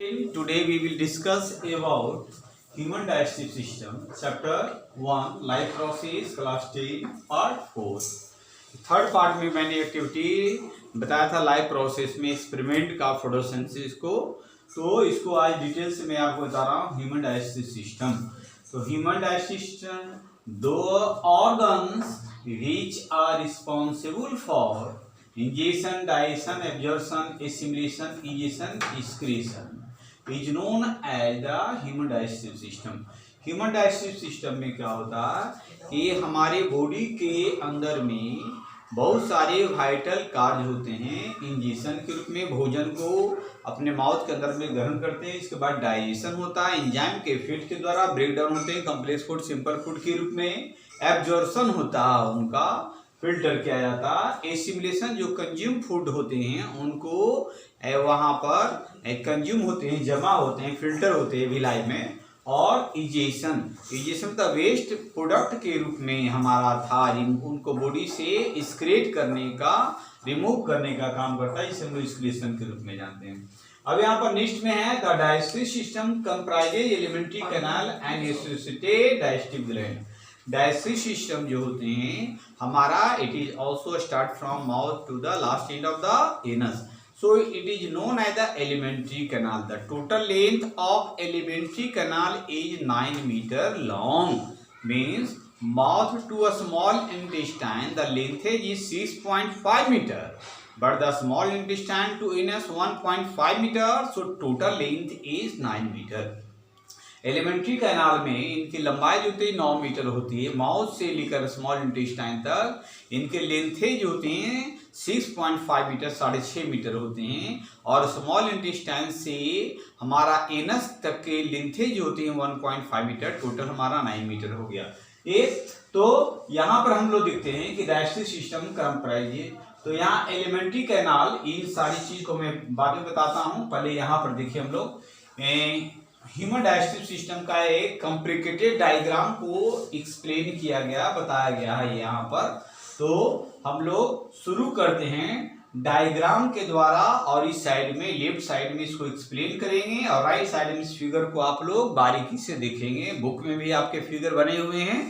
Today we will discuss about human digestive system, chapter 1, life process, class 10, part 4. Third part में मैंने activity बताया था life process में experiment का photosynthesis को, तो इसको आज डिटेल से मैं आपको बता रहा हूँ ह्यूमन डाइजेस्टिव सिस्टम। तो ह्यूमन डाइजेस्टिव सिस्टम दो organs which are responsible for ingestion, digestion, absorption, assimilation, egestion, excretion is known as the human digestive system. Human digestive system में क्या होता है कि हमारे बॉडी के अंदर में बहुत सारे वाइटल कार्य होते हैं। इंजेक्शन के रूप में भोजन को अपने माउथ के अंदर में ग्रहण करते हैं, इसके बाद डाइजेशन होता है, एंजाइम के फील्ड के द्वारा ब्रेक डाउन होते हैं कम्प्लेक्स फूड सिंपल फूड के रूप में, एब्जॉर्प्शन होता है, उनका फिल्टर किया जाता है, एसिमिलेशन जो कंज्यूम फूड होते हैं उनको वहाँ पर कंज्यूम होते हैं, जमा होते हैं, फिल्टर होते हैं भिलाई में, और इजेशन का वेस्ट प्रोडक्ट के रूप में हमारा था उनको बॉडी से एक्सक्रीट करने का, रिमूव करने का काम करता है, इसे हम लोग एक्सक्रीशन के रूप में जानते हैं। अब यहाँ पर नेक्स्ट में है the digestive system comprises alimentary canal and associated digestive gland. Digestive system जो होते हैं हमारा it is also start from mouth to the last end of the anus. So it is known as the alimentary canal. The total length of alimentary canal is 9 meter long. Means mouth to a small intestine, the length is 6.5 meter. But the small intestine to anus 1.5 meter. So total length is 9 meter. Alimentary canal में इनकी लंबाई जो होती है 9 metre होती है, mouth से लेकर स्मॉल इंटेस्टाइन तक इनके लेंथेज जो होते हैं 6.5 मीटर 6.5 मीटर होते हैं, और स्मॉल इंटेस्टाइन से हमारा एनस तक के लेंथेज जो होते हैं 1.5 मीटर, टोटल हमारा 9 मीटर हो गया। एक तो यहाँ पर हम लोग देखते हैं कि डाइजेस्टिव सिस्टम कंप्राइज, तो यहाँ एलिमेंट्री कैनाल इन सारी चीज को मैं बाद में बताता हूँ। पहले यहाँ पर देखिए हम लोग ह्यूमन डाइजेस्टिव सिस्टम का एक कॉम्प्लिकेटेड डायग्राम को एक्सप्लेन किया गया, बताया गया है यहाँ पर। तो हम लोग शुरू करते हैं डायग्राम के द्वारा, और इस साइड में लेफ्ट साइड में इसको एक्सप्लेन करेंगे, और राइट साइड में इस फिगर को आप लोग बारीकी से देखेंगे। बुक में भी आपके फिगर बने हुए हैं।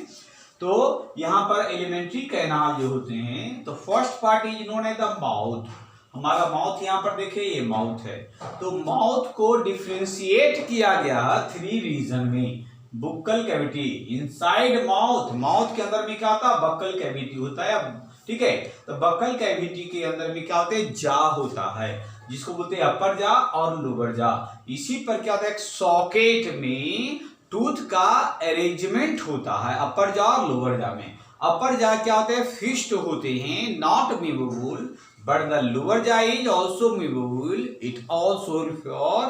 तो यहाँ पर एलिमेंट्री कैनाल जो होते हैं, तो first part is known as the mouth. हमारा माउथ यहाँ पर देखिए, ये माउथ है। तो माउथ को डिफरेंशिएट किया गया 3 रीजन में। Bukkal cavity inside mouth, mouth के अंदर में क्या होता है, बक्कल कैविटी होता है, ठीक है। तो बक्कल कैविटी के अंदर में क्या होता है, जा होता है, जिसको बोलते हैं अपर जा और लोअर जा। इसी पर क्या होता है, सॉकेट में टूथ का अरेंजमेंट होता है अपर जा और लोअर जा में। अपर जा क्या होते हैं, फिक्स्ड होते हैं, not movable, but the lower jaw is also movable. It also for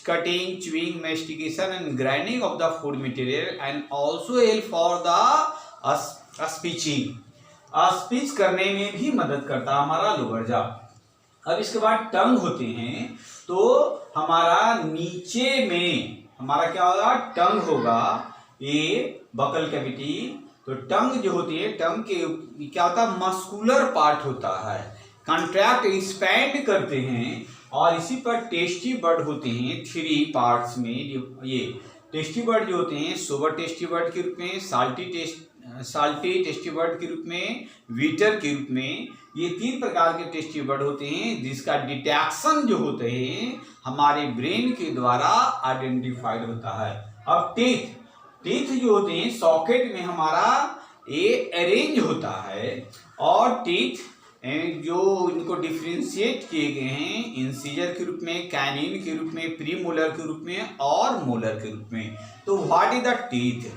cutting, chewing, mastication and grinding of the food material, and also help for the speeching. Speech करने में भी मदद करता है हमारा लोअर जा। अब इसके बाद टंग होते हैं, तो हमारा नीचे में हमारा क्या होगा, टंग होगा, ये बकल कैविटी। तो टंग जो होती है, टंग के क्या होता है, मस्कुलर पार्ट होता है, कंट्रैक्ट एक्सपैंड करते हैं, और इसी पर टेस्टी बर्ड होते हैं 3 पार्ट्स में। ये टेस्टी बर्ड जो होते हैं सोबर टेस्टी बर्ड के रूप में, साल्टी टेस्टी बर्ड के रूप में, वीटर के रूप में, ये 3 प्रकार के टेस्टी बर्ड होते हैं, जिसका डिटेक्शन जो होते हैं हमारे ब्रेन के द्वारा आइडेंटिफाइड होता है। अब टीथ जो होते हैं सॉकेट में हमारा ये अरेंज होता है, और टीथ जो इनको डिफ्रेंशिएट किए गए हैं इंसीजर के रूप में, कैनिन के रूप में, प्री मोलर के रूप में और मोलर के रूप में। तो what is the teeth?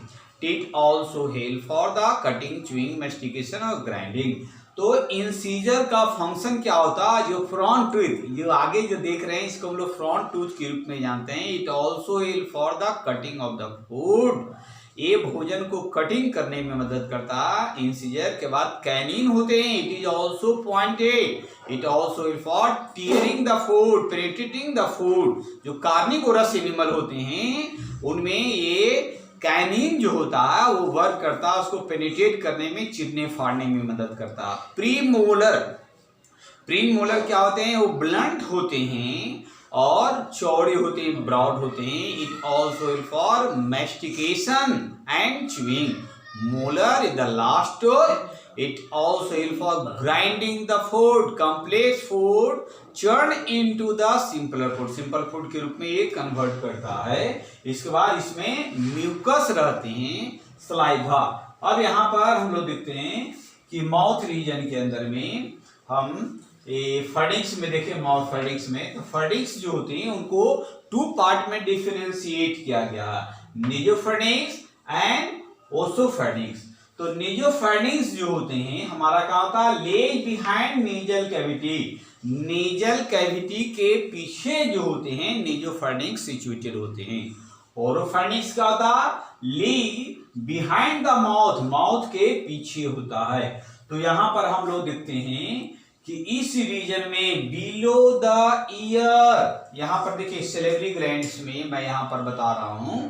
Teeth also help for the cutting, chewing, mastication और ग्राइंडिंग। तो इंसीजर का फंक्शन क्या होता है, जो फ्रंट टूथ जो आगे जो देख रहे हैं इसको हम लोग फ्रंट टूथ के रूप में जानते हैं। It also help for the cutting of the food, ये भोजन को कटिंग करने में मदद करता है। इंसीजर के बाद कैनिन होते हैं, it is also pointed, it also for tearing the food, penetrating the food. जो कार्निवोरस एनिमल होते हैं उनमें ये कैनिन जो होता है वो वर्क करता है, उसको पेनिट्रेट करने में, चीरने फाड़ने में मदद करता है। प्री मोलर क्या होते हैं, वो ब्लंट होते हैं, और चौड़े होते हैं, ब्रॉड होते हैं। It also help for mastication and chewing. Molar is the last. It also help for grinding the food, complex food, churn into the simpler food. Simple food के रूप में ये कन्वर्ट करता है। इसके बाद इसमें म्यूकस रहते हैं, सलाइवा। अब यहाँ पर हम लोग देखते हैं कि माउथ रीजन के अंदर में हम फर्डिक्स में देखें, माउथ फर्डिक्स में, तो फर्डिक्स जो होते हैं उनको 2 पार्ट में डिफरेंशिएट किया गया है, नेजोफर्डिक्स एंड ओसोफर्डिक्स। तो नेजोफर्डिक्स जो होते हैं हमारा क्या होता है, lies behind nasal cavity. Nasal cavity के पीछे जो होते हैं नेजोफर्डिक्स सिचुएटेड होते हैं। ओरोफर्डिक्स क्या होता है, ली बिहाइंड द माउथ, माउथ के पीछे होता है। तो यहां पर हम लोग देखते हैं कि इस रीजन में बिलो द ईयर, यहां पर देखिए सेलेब्री ग्लैंड्स में मैं यहां पर बता रहा हूं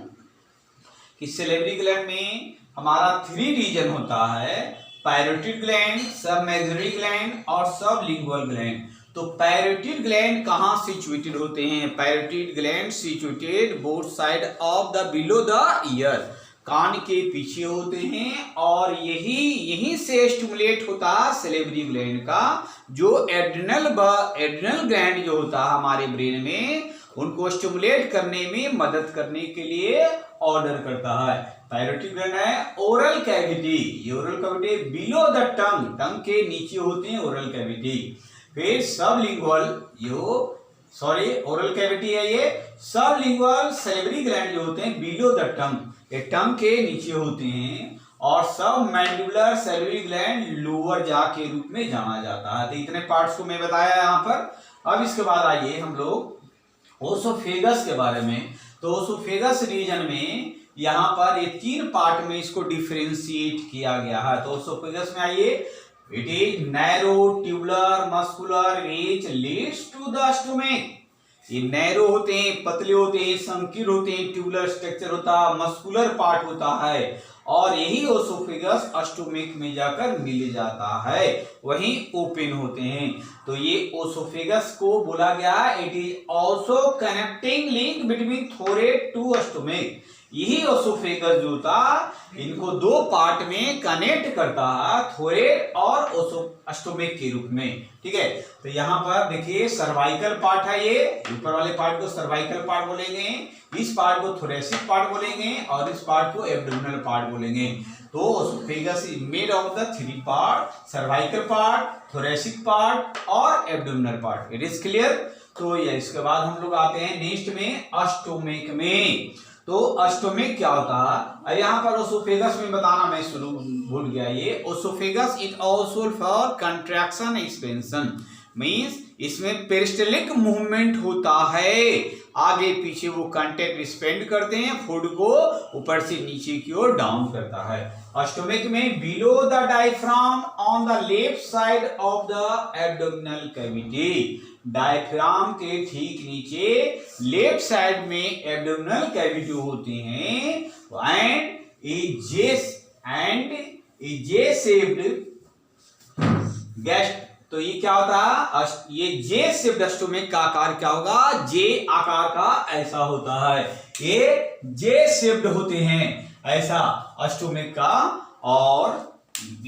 कि सेलेब्री ग्लैंड में हमारा 3 रीजन होता है, parotid gland, submaxillary gland और सब लिंगुअल ग्लैंड। तो पैरोटिड ग्लैंड कहाँ सिचुएटेड होते हैं, parotid gland situated both side of the below the ear, कान के पीछे होते हैं। और यही से स्टिमुलेट होता है सेलेब्री ग्लैंड का, जो एड्रिनल ग्लैंड जो होता है हमारे ब्रेन में, उनको स्टिमुलेट करने में मदद करने के लिए ऑर्डर करता है। पैरोटिड ग्लैंड है ओरल कैविटी, ये oral cavity below the tongue, tongue के नीचे होते हैं ओरल कैविटी। फिर सबलिंगुअल, ओरल कैविटी है ये, सबलिंगुअल सेलेब्री ग्लैंड जो होते हैं बिलो द टंग, ये टंग के नीचे होते हैं। और सब मैंडिबुलर सेलेब्री ग्लैंड लोअर जा के रूप में जाना जाता है। तो इतने पार्ट्स को मैं बताया यहाँ पर। अब इसके बाद आइए हम लोग ओसोफेगस के बारे में। तो ओसोफेगस रीजन में यहाँ पर ये 3 पार्ट में इसको डिफरेंशिएट किया गया है। तो ओसोफेगस में आइए, it is narrow tubular muscular which leads to the stomach. ये नैरो होते हैं, पतले होते हैं, संकीर्ण होते हैं, ट्यूबुलर स्ट्रक्चर होता है, मस्कुलर पार्ट होता है, और यही ओसोफेगस स्टोमक में जाकर मिल जाता है, वहीं ओपन होते हैं। तो ये ओसोफेगस को बोला गया, it is also connecting link between throat to stomach. यही ओसोफेगस जो था इनको 2 पार्ट में कनेक्ट करता है, थोरेट और स्टोमक के रूप में। ठीक है, तो यहाँ पर देखिए सर्वाइकल पार्ट है, ये ऊपर वाले पार्ट को सर्वाइकल पार्ट बोलेंगे, इस पार्ट को थोरेसिक पार्ट बोलेंगे, और इस पार्ट को एब्डोमिनल पार्ट बोलेंगे। तो oesophagus is made of the 3 part, cervical part, thoracic part और abdominal part. It is clear. तो ये इसके बाद हम लोग आते हैं नेक्स्ट में स्टोमक में। तो स्टोमक क्या होता है, यहाँ पर ओसोफेगस में बताना मैं शुरू भूल गया। ये oesophagus it also for contraction expansion, means इसमें पेरिस्टलिक मूवमेंट होता है, आगे पीछे वो कांटेक्ट स्पेंड करते हैं, फूड को ऊपर से नीचे की ओर डाउन करता है। स्टोमक में below the diaphragm on the left side of the abdominal cavity, diaphragm के ठीक नीचे लेफ्ट साइड में एब्डोमिनल कैविटी होती हैं, एंड जे शेप्ड गैस्ट। तो ये क्या होता है, ये जे शेप्ड स्टोमक का आकार क्या होगा, जे आकार का ऐसा होता है, ये जे शेप्ड होते हैं ऐसा स्टोमक का। और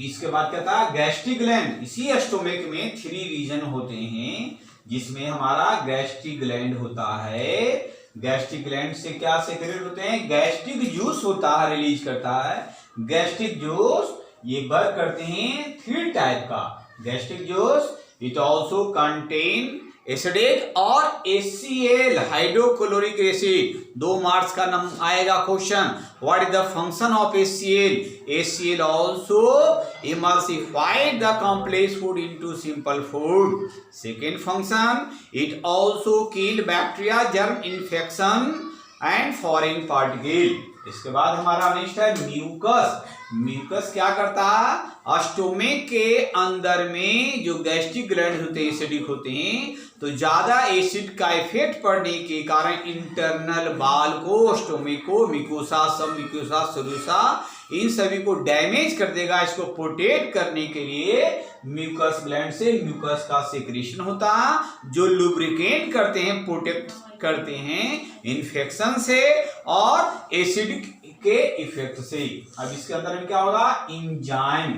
इसके बाद क्या था, गैस्ट्रिक ग्लैंड, इसी स्टोमक में 3 रीजन होते हैं, जिसमें हमारा गैस्ट्रिक ग्लैंड होता है। गैस्ट्रिक ग्लैंड से क्या सेक्रेट होते हैं, गैस्ट्रिक जूस होता है, रिलीज करता है। गैस्ट्रिक जूस ये वर्क करते हैं 3 टाइप का gastric juice. It also contain acidic और HCl, हाइड्रोक्लोरिक एसिड। 2 मार्क्स का आएगा question, what is the function of HCl? HCl also emulsified the complex food into simple food. Second function, it also kill bacteria, germ infection and foreign particle. इसके बाद हमारा next है mucus. Mucus क्या करता है, stomach के अंदर में जो गैस्ट्रिक ग्लैंड होते हैं एसिडिक होते हैं, तो ज्यादा एसिड का इफेक्ट पड़ने के कारण इंटरनल बाल को, स्टोमक को, मिकोसा, सब मिकोसा, सरूसा, इन सभी को डैमेज कर देगा। इसको प्रोटेक्ट करने के लिए म्यूकस ग्लैंड से म्यूकस का सेक्रेशन होता है, जो लुब्रिकेट करते हैं, प्रोटेक्ट करते हैं इन्फेक्शन से और एसिड के इफेक्ट से। अब इसके अंदर में क्या होगा, इंजाइम।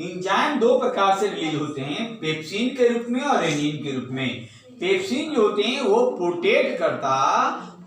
इंजाइम दो प्रकार से रिलीज होते हैं, पेप्सिन के रूप में और रेनिन के रूप में। पेप्सिन जो होते हैं वो प्रोटेक्ट करता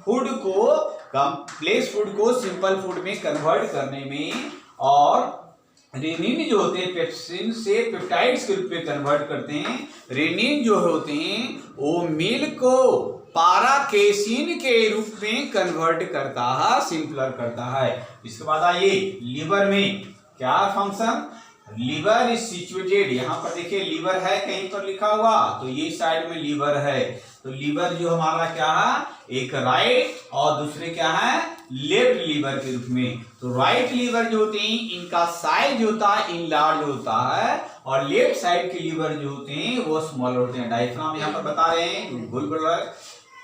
फूड को, कॉम्प्लेक्स फूड को सिंपल फूड में कन्वर्ट करने में, और रेनिन जो होते हैं पेप्सिन से पेप्टाइड्स के रूप में कन्वर्ट करते हैं। रेनिन जो होते हैं वो मिल्क को पाराकेसिन के रूप में कन्वर्ट करता है, सिंपलर करता है। इसके बाद आइए लीवर में क्या फंक्शन। लीवर इज सिचुएटेड, यहाँ पर देखिए लीवर है कहीं पर लिखा हुआ, तो ये साइड में लीवर है। तो लीवर जो हमारा क्या है, एक राइट और दूसरे क्या है, लेफ्ट लीवर के रूप में। तो राइट लीवर जो होते हैं इनका साइज होता है इनलार्ज होता है, और लेफ्ट साइड के लीवर जो होते हैं वो स्मॉल होते हैं। डायफ्राम यहाँ पर बता रहे हैं, भूल पड़ रहा है।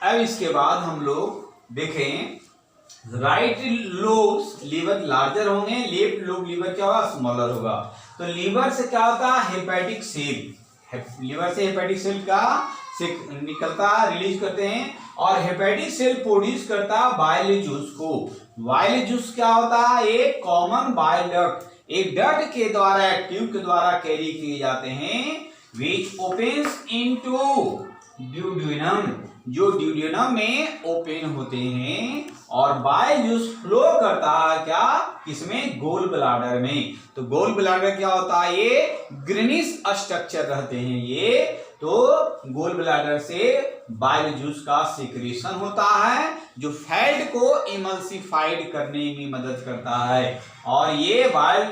अब इसके बाद हम लोग देखें, राइट लोब्स लीवर लार्जर होंगे, लेफ्ट लोब लीवर क्या होगा, स्मॉलर होगा। तो लीवर से क्या होता है, हेपेटिक सेल। लीवर से हेपेटिक सेल का से निकलता, रिलीज करते हैं, और हेपेटिक सेल प्रोड्यूस करता बाइल जूस को। बाइल जूस क्या होता है, एक कॉमन बाइल डक्ट, एक डक्ट के द्वारा, ट्यूब के द्वारा कैरी किए जाते हैं, विच ओपन्स इनटू ड्यूडेनम, जो ड्यूडेनम में ओपन होते हैं, और बाइल जूस फ्लो करता है क्या, किसमें, गोल ब्लाडर में। तो गोल ब्लाडर क्या होता है, ये ग्रीनिश स्ट्रक्चर रहते हैं ये। तो गोल ब्लाडर से बाइल जूस का सिक्रेशन होता है, जो फैट को इमल्सिफाइड करने में मदद करता है, और ये बाइल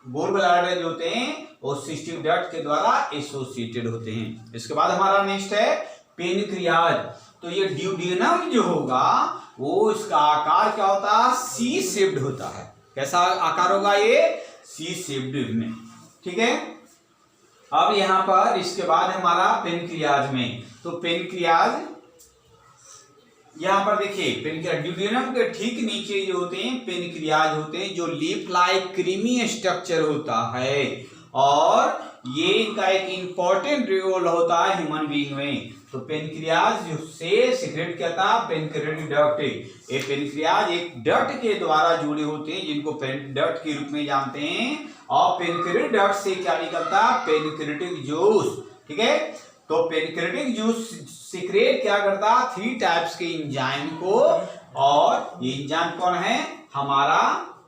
गोल ब्लाडर जो होते हैं वो सिस्टिक डक्ट के द्वारा एसोसिएटेड होते हैं। इसके बाद हमारा नेक्स्ट है पेनक्रियाज। तो ये ड्यूडेनम जो होगा वो इसका आकार क्या होता है, सी शेप्ड होता है। कैसा आकार होगा ये, सी शेप्ड में, ठीक है। अब यहां पर इसके बाद हमारा पेनक्रियाज में, तो पेनक्रियाज यहां पर देखिए, पेनक्रियाज ड्यूडेनम के ठीक नीचे जो होते हैं पेनक्रियाज होते हैं, जो लीफ लाइक क्रीमी स्ट्रक्चर होता है, और ये इनका एक इंपॉर्टेंट रोल होता है ह्यूमन बीइंग में। तो पेनक्रियाज से सिक्रेट क्या था, पेनक्रियाटिक डक्ट। ये पेनक्रियाज एक डक्ट के द्वारा जुड़े होते हैं, जिनको डक्ट के रूप में जानते हैं, और पेनक्रियाटिक डक्ट से क्या निकलता है, पेनक्रियाटिक जूस, ठीक है। तो पेनक्रियाटिक जूस सिक्रेट क्या करता, 3 टाइप्स के एंजाइम को, और ये एंजाइम कौन है, हमारा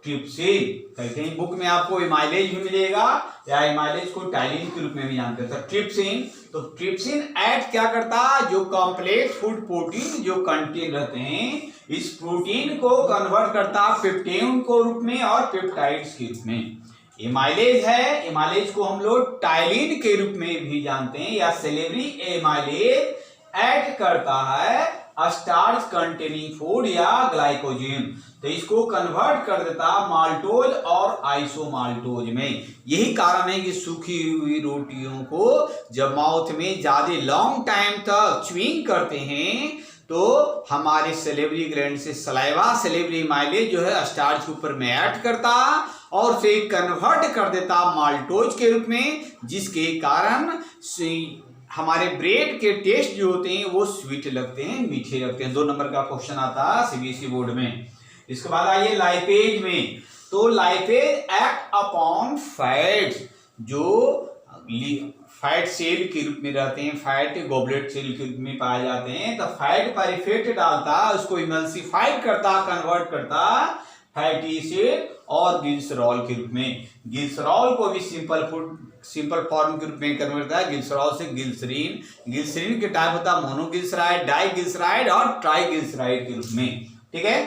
ट्रिप्सिन। कहीं बुक में आपको एमाइलेज भी मिलेगा, या एमाइलेज को टाइलिन के रूप में भी जानते हैं, ट्रिप्सिन। तो ट्रिप्सिन एक्ट क्या करता है, जो कॉम्प्लेक्स फूड प्रोटीन जो कंटेन रहते हैं, इस प्रोटीन को कन्वर्ट करता है पेप्टेन को रूप में और पेप्टाइड्स के रूप में। एमाइलेज है, एमाइलेज को हम लोग टाइलिन के रूप में भी जानते हैं, या सेलेब्री एमाइलेज एक्ट करता है स्टार्च कंटेनिंग फूड या ग्लाइकोजन, तो इसको कन्वर्ट कर देता माल्टोज और आइसोमाल्टोज में। यही कारण है कि सूखी हुई रोटियों को जब माउथ में ज्यादा लॉन्ग टाइम तक च्यूइंग करते हैं, तो हमारे सेलेब्री ग्लैंड से सलाइवा सेलेब्री माइलेज जो है स्टार्च के ऊपर में ऐड करता और उसे कन्वर्ट कर देता माल्टोज के रूप में, जिसके कारण हमारे ब्रेड के टेस्ट जो होते हैं वो स्वीट लगते हैं, मीठे लगते हैं। 2 नंबर का क्वेश्चन आता है सीबीएसई बोर्ड में। इसके बाद आइए लाइपेज में। तो लाइपेज एक्ट अपॉन फैट्स, जो फैट सेल के रूप में रहते हैं, फैट गॉबलेट सेल के रूप में पाए जाते हैं, तो फैट पर इफेक्ट डालता, उसको इमल्सिफाइड करता, कन्वर्ट करता फैटी एसिड और ग्लिसरॉल के रूप में। ग्लिसरॉल को भी सिंपल फॉर्म के रूप में कन्वर्ट करता है, ग्लिसरॉल से ग्लिसरीन। ग्लिसरीन के टाइप होता है मोनोग्लिसराइड, डाइग्लिसराइड और ट्राइग्लिसराइड के रूप में, ठीक है।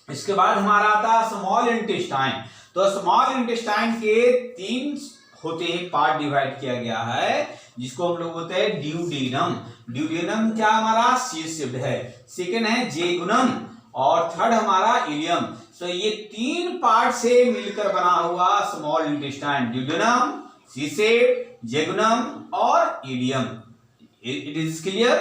इसके बाद हमारा आता है स्मॉल इंटेस्टाइन। तो स्मॉल इंटेस्टाइन के 3 होते हैं, पार्ट डिवाइड किया गया है, जिसको हम लोग बोलते हैं ड्यूडेनम। ड्यूडेनम क्या हमारा सी शेप्ड है, सेकेंड है जेगुनम, और थर्ड हमारा इलियम। तो ये 3 पार्ट से मिलकर बना हुआ small intestine, duodenum, C shaped, jejunum और इलियम। It is clear.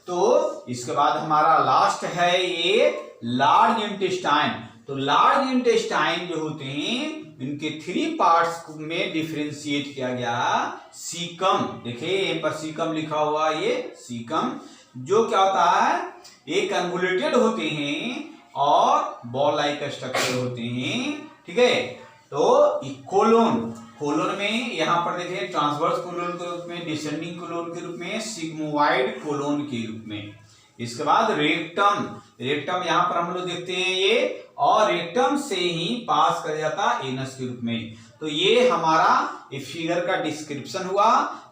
तो इसके बाद हमारा लास्ट है ये लार्ज इंटेस्टाइन। तो लार्ज इंटेस्टाइन जो होते हैं इनके 3 पार्ट्स में डिफरेंशिएट किया गया। सीकम, देखिए यहाँ पर सीकम लिखा हुआ, ये सीकम जो क्या होता है, ये कन्वोल्यूटेड होते हैं और बॉल लाइक स्ट्रक्चर होते हैं, ठीक है। तो कोलोन, कोलोन में यहाँ पर देखिए ट्रांसवर्स कोलोन के रूप में, डिसेंडिंग कोलोन के रूप में, सिग्मोइड कोलोन के रूप में। इसके बाद रेक्टम, रेक्टम यहाँ पर हम लोग देखते हैं ये, और रेक्टम से ही पास कर जाता एनस के रूप में। तो ये हमारा इस फिगर का डिस्क्रिप्शन हुआ।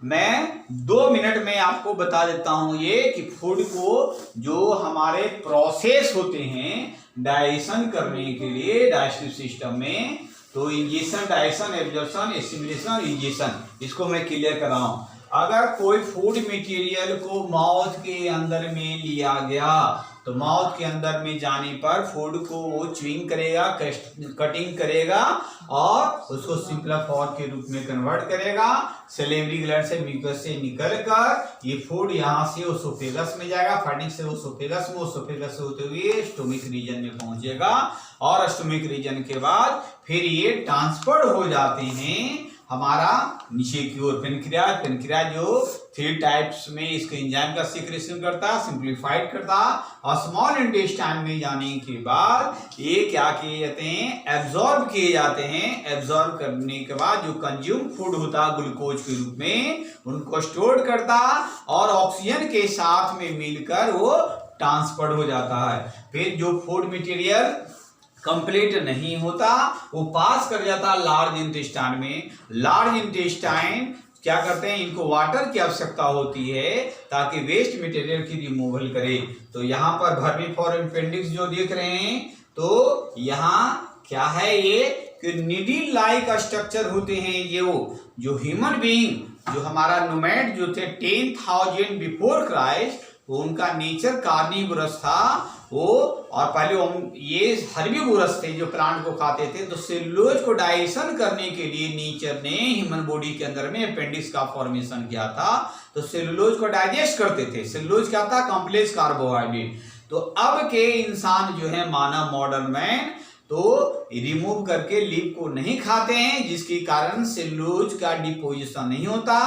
मैं 2 मिनट में आपको बता देता हूं ये कि फूड को जो हमारे प्रोसेस होते हैं डाइजेशन करने के लिए डाइजेस्टिव सिस्टम में, तो injection, digestion, absorption, assimilation, injection, इसको मैं क्लियर कर रहा हूं। अगर कोई फूड मटेरियल को माउथ के अंदर में लिया गया तो माउथ के अंदर में जाने पर फूड को वो च्युइंग करेगा, कटिंग करेगा और उसको सिंपल फॉर्म के रूप में कन्वर्ट करेगा। सैलिवरी ग्लैंड से, म्यूकस से निकलकर ये फूड यहाँ से ओसोफेगस में जाएगा, फाइटिंग से ओसोफेगस में, ओसोफेगस से होते हुए स्टोमिक रीजन में पहुंचेगा और स्टोमिक रीजन के बाद फिर ये ट्रांसफर हो जाते हैं हमारा नीचे की ओर पेनक्रियाज। पेनक्रियाज जो 3 टाइप्स में इसके एंजाइम का सीक्रेशन करता, सिंप्लीफाइड करता, और स्मॉल इंटेस्टाइन में जाने के बाद ये क्या किए जाते हैं, एब्जॉर्ब किए जाते हैं। एब्जॉर्ब करने के बाद जो कंज्यूम फूड होता ग्लूकोज के रूप में उनको स्टोर करता और ऑक्सीजन के साथ में मिलकर वो ट्रांसफर हो जाता है। फिर जो फूड मटेरियल कंप्लीट नहीं होता वो पास कर जाता लार्ज इंटेस्टाइन में। लार्ज इंटेस्टाइन क्या करते हैं, इनको वाटर की आवश्यकता होती है ताकि वेस्ट मटेरियल की रिमूवल करे। तो यहाँ पर वर्मीफॉरम अपेंडिक्स जो देख रहे हैं, तो यहाँ क्या है ये कि नीडल लाइक स्ट्रक्चर होते हैं। ये वो जो ह्यूमन बीइंग, जो हमारा नोमैड जो थे 10,000 बिफोर क्राइस्ट, वो उनका नेचर कार्निवोरस था वो, और पहले ये हर्बीवोरस थे जो प्लांट को खाते थे। तो सेलुलोज को डाइजेशन करने के लिए नेचर ने ह्यूमन बॉडी के अंदर में अपेंडिक्स का फॉर्मेशन किया था। तो सेलुलोज को डाइजेस्ट करते थे। सेलुलोज क्या था, कॉम्प्लेक्स कार्बोहाइड्रेट। तो अब के इंसान जो है मानव मॉडर्न मैन तो रिमूव करके लीफ को नहीं खाते हैं, जिसके कारण सेलुलोज का डिपोजिशन नहीं होता।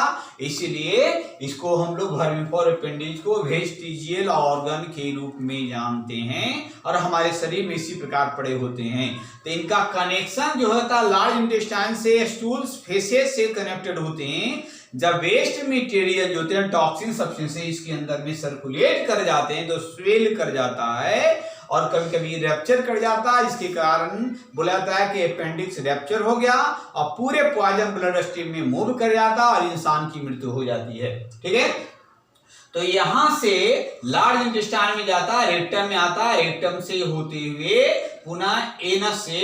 इसलिए इसको हम लोग वर्मीफोर अपेंडेज को वेस्टिजियल ऑर्गन के रूप में जानते हैं और हमारे शरीर में इसी प्रकार पड़े होते हैं। तो इनका कनेक्शन जो होता है लार्ज इंटेस्टाइन से स्टूल्स फेसेस से कनेक्टेड होते हैं। जब वेस्ट मटेरियल जो होते हैं टॉक्सिन सब्सटेंस इसके अंदर में सर्कुलेट कर जाते हैं तो स्वेल कर जाता है और कभी कभी रैप्चर कर जाता है। इसके कारण बोला जाता है कि अपेंडिक्स रैप्चर हो गया और पूरे पॉइजन ब्लड स्ट्रीम में मूव कर जाता है और इंसान की मृत्यु हो जाती है। ठीक है, तो यहां से लार्ज इंटेस्टाइन में जाता है, रेक्टम में आता है, रेक्टम से होते हुए पुनः एनस से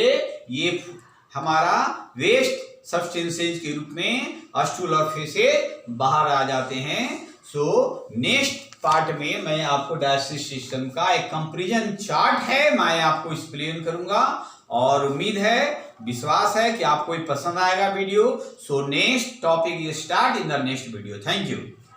ये हमारा वेस्ट सब्सटेंसेज के रूप में स्टूल और फेसेस बाहर आ जाते हैं। सो नेक्स्ट पार्ट में मैं आपको डाइजेस्टिव सिस्टम का एक कंपैरिजन चार्ट है, मैं आपको एक्सप्लेन करूंगा और उम्मीद है, विश्वास है कि आपको पसंद आएगा video. So next topic start in the next video. Thank you.